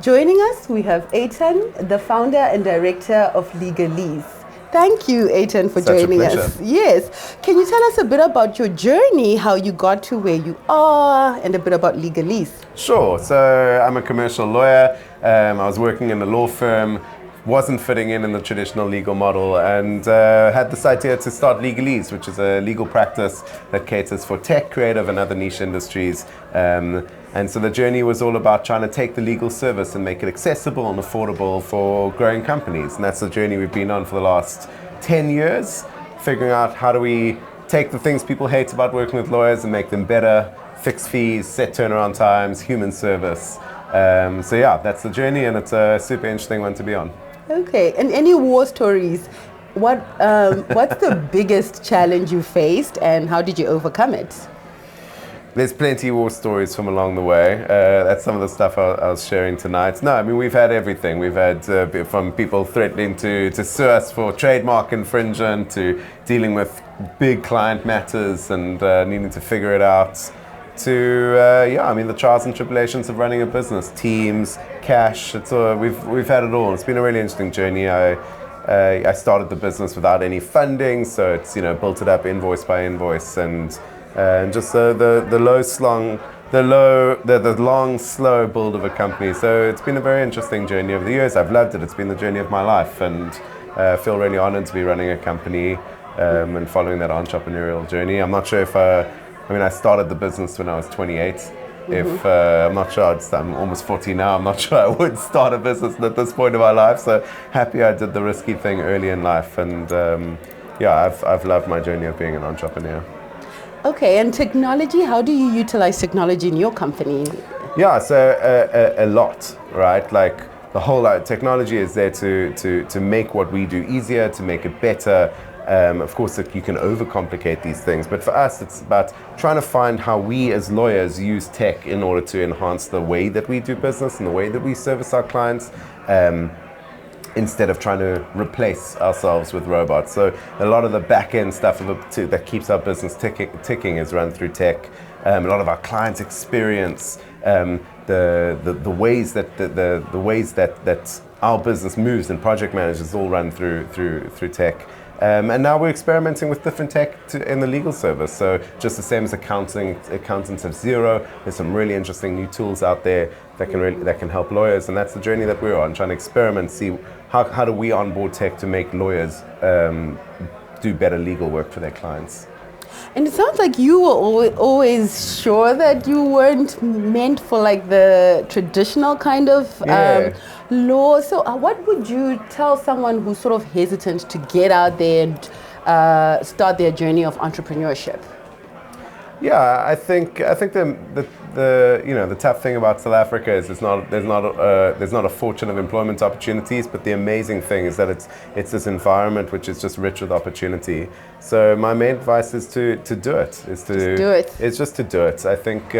Joining us, we have Eitan, the founder and director of Legalese. Thank you, Eitan, for joining us. Yes. Can you tell us a bit about your journey, how you got to where you are, and a bit about Legalese? Sure. So I'm a commercial lawyer. I was working in a law firm, wasn't fitting in the traditional legal model, and had this idea to start Legalese, which is a legal practice that caters for tech, creative, and other niche industries. And so the journey was all about trying to take the legal service and make it accessible and affordable for growing companies. And that's the journey we've been on for the last 10 years, figuring out how do we take the things people hate about working with lawyers and make them better, fixed fees, set turnaround times, human service. So yeah, that's the journey, and it's a super interesting one to be on. Okay, and any war stories? What's the biggest challenge you faced, and how did you overcome it? There's plenty of war stories from along the way. That's some of the stuff I was sharing tonight. No, I mean, we've had everything. We've had from people threatening to sue us for trademark infringement, to dealing with big client matters and needing to figure it out, to the trials and tribulations of running a business, teams, cash. We've had it all. It's been a really interesting journey. I started the business without any funding, so it's built it up invoice by invoice, and just the long, slow build of a company. So it's been a very interesting journey over the years. I've loved it. It's been the journey of my life, and I feel really honored to be running a company and following that entrepreneurial journey. I'm not sure if I started the business when I was 28. Mm-hmm. I'm not sure, I'm almost 40 now, I'm not sure I would start a business at this point of my life, so happy I did the risky thing early in life, and I've loved my journey of being an entrepreneur. Okay, and technology, how do you utilize technology in your company? Yeah, so a lot, right? Like the whole technology is there to make what we do easier, to make it better. Of course, you can overcomplicate these things, but for us, it's about trying to find how we as lawyers use tech in order to enhance the way that we do business and the way that we service our clients, instead of trying to replace ourselves with robots. So a lot of the back-end stuff that keeps our business ticking is run through tech. A lot of our clients' experience, the ways that our business moves and project managers all run through tech. And now we're experimenting with different tech in the legal service. So just the same as accountants have Zero, there's some really interesting new tools out there that can help lawyers, and that's the journey that we're on, trying to experiment, see how do we onboard tech to make lawyers do better legal work for their clients. And it sounds like you were always sure that you weren't meant for like the traditional kind of law. So what would you tell someone who's sort of hesitant to get out there and start their journey of entrepreneurship? Yeah, I think the tough thing about South Africa is there's not a fortune of employment opportunities, but the amazing thing is that it's this environment which is just rich with opportunity. So my main advice is to do it. It's just to do it. I think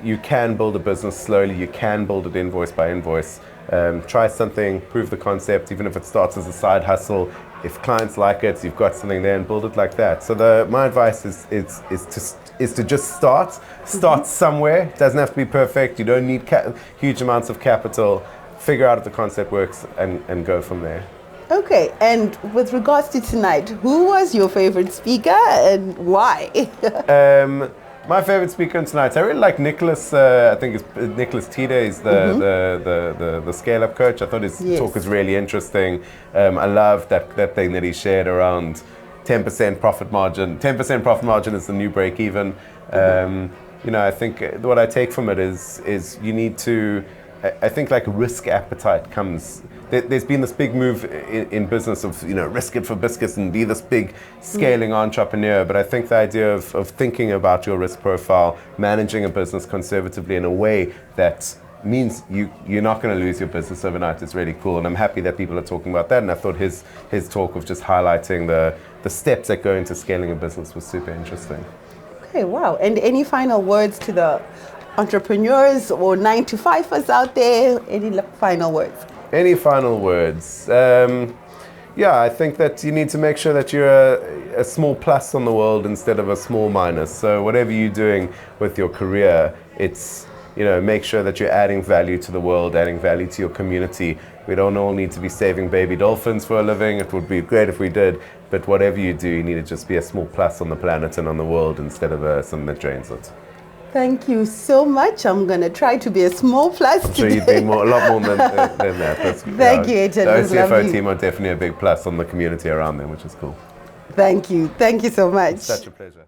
you can build a business slowly. You can build it invoice by invoice. Try something, prove the concept, even if it starts as a side hustle. If clients like it, you've got something there, and build it like that. So my advice is to just start somewhere. It doesn't have to be perfect. You don't need huge amounts of capital. Figure out if the concept works and go from there. Okay, and with regards to tonight, who was your favorite speaker and why? My favorite speaker tonight, I really like Nicholas. I think it's Nicholas Tida. He's the scale-up coach. I thought his talk was really interesting. I love that thing that he shared around 10% profit margin. 10% profit margin is the new break-even. I think what I take from it is you need to. I think like risk appetite comes. There's been this big move in business of risk it for biscuits and be this big scaling entrepreneur. But I think the idea of thinking about your risk profile, managing a business conservatively in a way that means you're not going to lose your business overnight is really cool. And I'm happy that people are talking about that. And I thought his talk of just highlighting the steps that go into scaling a business was super interesting. Okay, wow. And any final words to the entrepreneurs or 9-to-5ers out there? Any final words? Any final words? I think that you need to make sure that you're a small plus on the world instead of a small minus. So whatever you're doing with your career, it's make sure that you're adding value to the world, adding value to your community. We don't all need to be saving baby dolphins for a living. It would be great if we did, but whatever you do, you need to just be a small plus on the planet and on the world instead of something that drains it. Thank you so much. I'm going to try to be a small plus today. So you'd be a lot more than that. Thank you, Eitan. The OCFO team are definitely a big plus on the community around them, which is cool. Thank you. Thank you so much. It's such a pleasure.